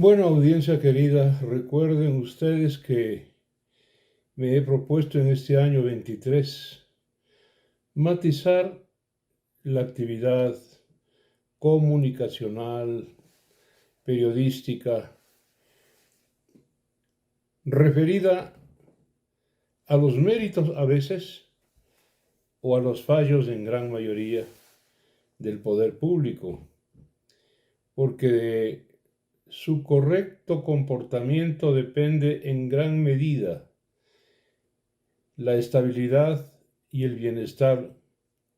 Bueno, audiencia querida, recuerden ustedes que me he propuesto en este año 23 matizar la actividad comunicacional, periodística, referida a los méritos a veces o a los fallos en gran mayoría del poder público, porque de su correcto comportamiento depende en gran medida la estabilidad y el bienestar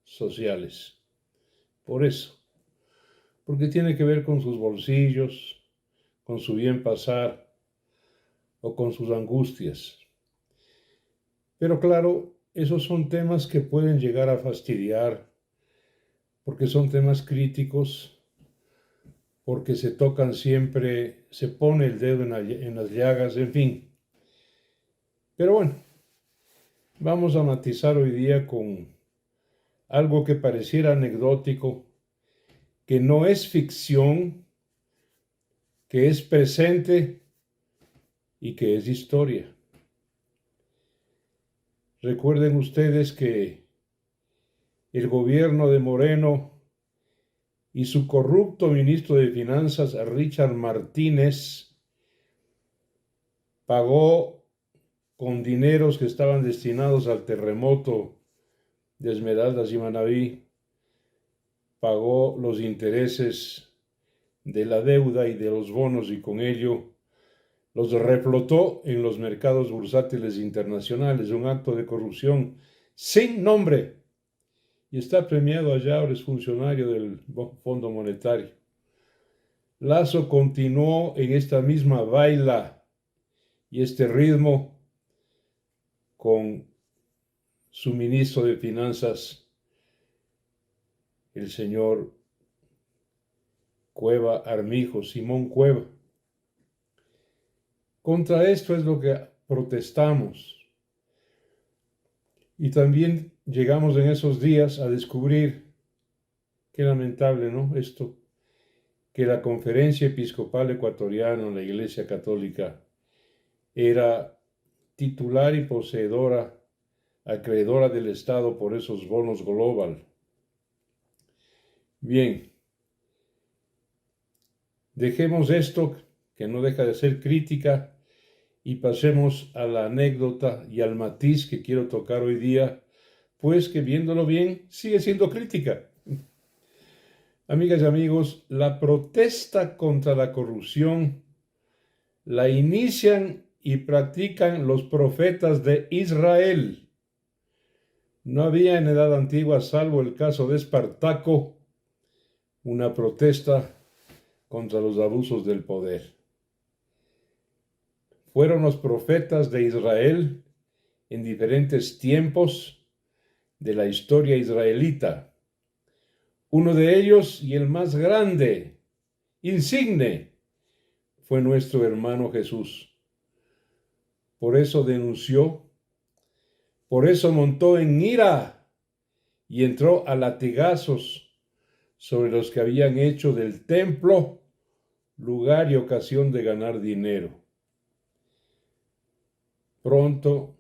sociales. Por eso, porque tiene que ver con sus bolsillos, con su bien pasar o con sus angustias. Pero claro, esos son temas que pueden llegar a fastidiar, porque son temas críticos, porque se tocan siempre, se pone el dedo en las llagas, en fin. Pero bueno, vamos a matizar hoy día con algo que pareciera anecdótico, que no es ficción, que es presente y que es historia. Recuerden ustedes que el gobierno de Moreno y su corrupto ministro de Finanzas, Richard Martínez, pagó con dineros que estaban destinados al terremoto de Esmeraldas y Manabí, pagó los intereses de la deuda y de los bonos y con ello los reflotó en los mercados bursátiles internacionales, un acto de corrupción sin nombre, y está premiado allá, ahora es funcionario del Fondo Monetario. Lazo continuó en esta misma baila y este ritmo con su ministro de Finanzas, el señor Cueva Armijo, Simón Cueva. Contra esto es lo que protestamos. Y también llegamos en esos días a descubrir, qué lamentable, ¿no? Esto, que la Conferencia Episcopal Ecuatoriana, la Iglesia Católica, era titular y poseedora, acreedora del Estado por esos bonos global. Bien, dejemos esto, que no deja de ser crítica, y pasemos a la anécdota y al matiz que quiero tocar hoy día, pues que viéndolo bien, sigue siendo crítica. Amigas y amigos, la protesta contra la corrupción la inician y practican los profetas de Israel. No había en edad antigua, salvo el caso de Espartaco, una protesta contra los abusos del poder. Fueron los profetas de Israel en diferentes tiempos de la historia israelita. Uno de ellos, y el más grande, insigne, fue nuestro hermano Jesús. Por eso denunció, por eso montó en ira y entró a latigazos sobre los que habían hecho del templo lugar y ocasión de ganar dinero. Pronto,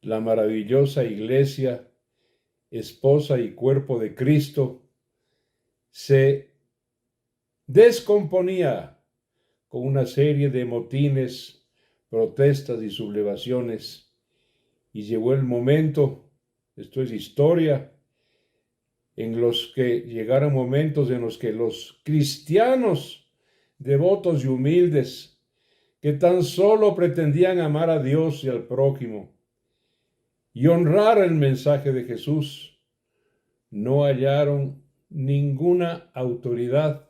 la maravillosa iglesia, esposa y cuerpo de Cristo, se descomponía con una serie de motines, protestas y sublevaciones, y llegó el momento, esto es historia, en los que llegaron momentos en los que los cristianos devotos y humildes, que tan solo pretendían amar a Dios y al prójimo y honrar el mensaje de Jesús, no hallaron ninguna autoridad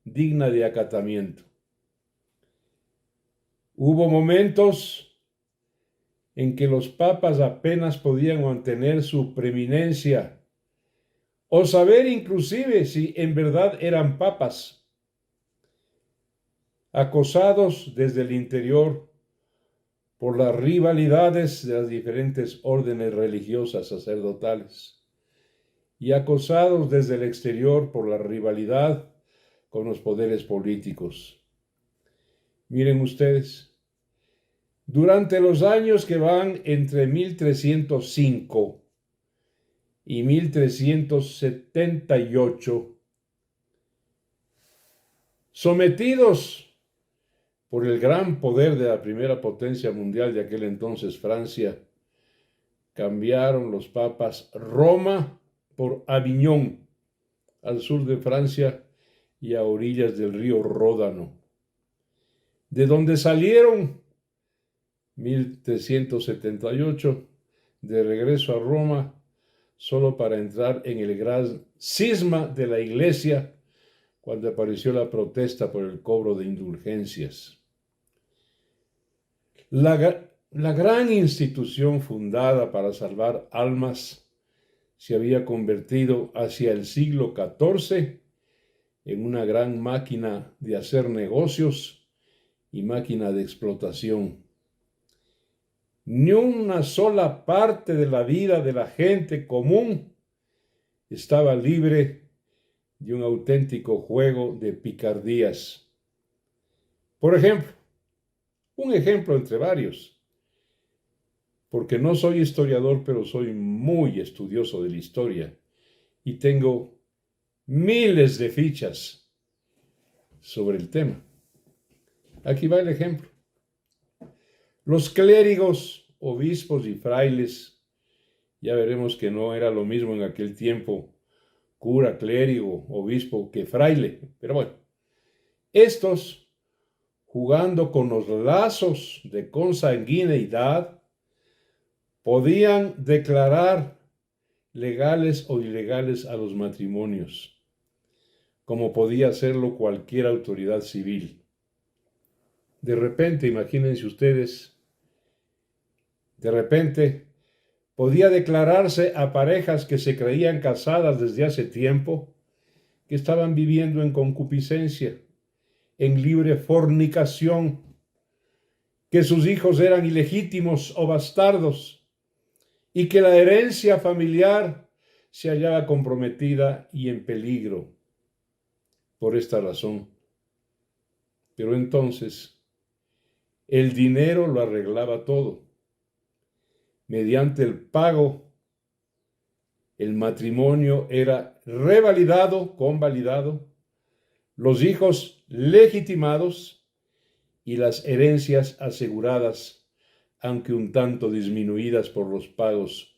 digna de acatamiento. Hubo momentos en que los papas apenas podían mantener su preeminencia o saber inclusive si en verdad eran papas, acosados desde el interior por las rivalidades de las diferentes órdenes religiosas sacerdotales y acosados desde el exterior por la rivalidad con los poderes políticos. Miren ustedes, durante los años que van entre 1305 y 1378, sometidos por el gran poder de la primera potencia mundial de aquel entonces, Francia, cambiaron los papas Roma por Aviñón, al sur de Francia y a orillas del río Ródano, de donde salieron 1378 de regreso a Roma, solo para entrar en el gran cisma de la Iglesia cuando apareció la protesta por el cobro de indulgencias. La gran institución fundada para salvar almas se había convertido hacia el siglo XIV en una gran máquina de hacer negocios y máquina de explotación. Ni una sola parte de la vida de la gente común estaba libre de un auténtico juego de picardías. Por ejemplo, un ejemplo entre varios, porque no soy historiador, pero soy muy estudioso de la historia y tengo miles de fichas sobre el tema. Aquí va el ejemplo. Los clérigos, obispos y frailes, ya veremos que no era lo mismo en aquel tiempo, cura, clérigo, obispo, que fraile, pero bueno, estos, jugando con los lazos de consanguineidad, podían declarar legales o ilegales a los matrimonios, como podía hacerlo cualquier autoridad civil. De repente, imagínense ustedes, podía declararse a parejas que se creían casadas desde hace tiempo, que estaban viviendo en concupiscencia, en libre fornicación, que sus hijos eran ilegítimos o bastardos, y que la herencia familiar se hallaba comprometida y en peligro por esta razón. Pero entonces, el dinero lo arreglaba todo. Mediante el pago, el matrimonio era revalidado, convalidado, los hijos legitimados y las herencias aseguradas, aunque un tanto disminuidas por los pagos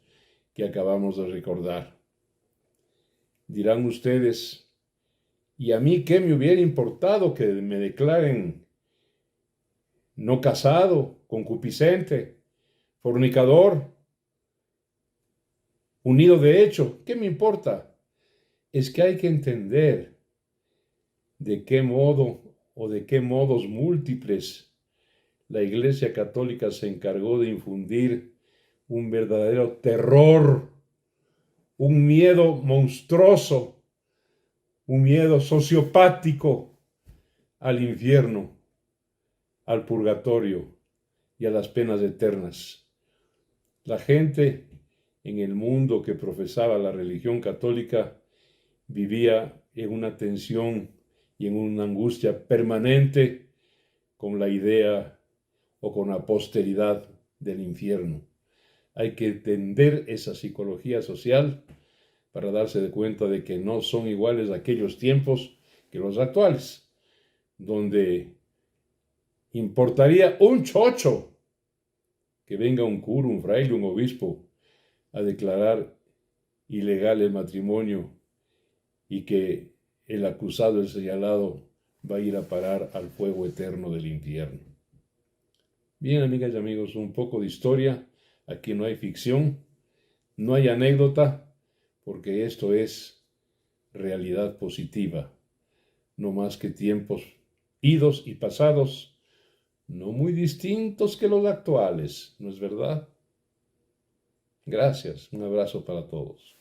que acabamos de recordar. Dirán ustedes, ¿y a mí qué me hubiera importado que me declaren no casado, concupiscente, fornicador, unido de hecho? ¿Qué me importa? Es que hay que entender de qué modo o de qué modos múltiples la Iglesia Católica se encargó de infundir un verdadero terror, un miedo monstruoso, un miedo sociopático al infierno, al purgatorio y a las penas eternas. La gente en el mundo que profesaba la religión católica vivía en una tensión y en una angustia permanente con la idea o con la posteridad del infierno. Hay que entender esa psicología social para darse de cuenta de que no son iguales aquellos tiempos que los actuales, donde importaría un chocho que venga un cura, un fraile, un obispo a declarar ilegal el matrimonio y que el acusado, el señalado, va a ir a parar al fuego eterno del infierno. Bien, amigas y amigos, un poco de historia. Aquí no hay ficción, no hay anécdota, porque esto es realidad positiva, no más que tiempos idos y pasados, no muy distintos que los actuales, ¿no es verdad? Gracias, un abrazo para todos.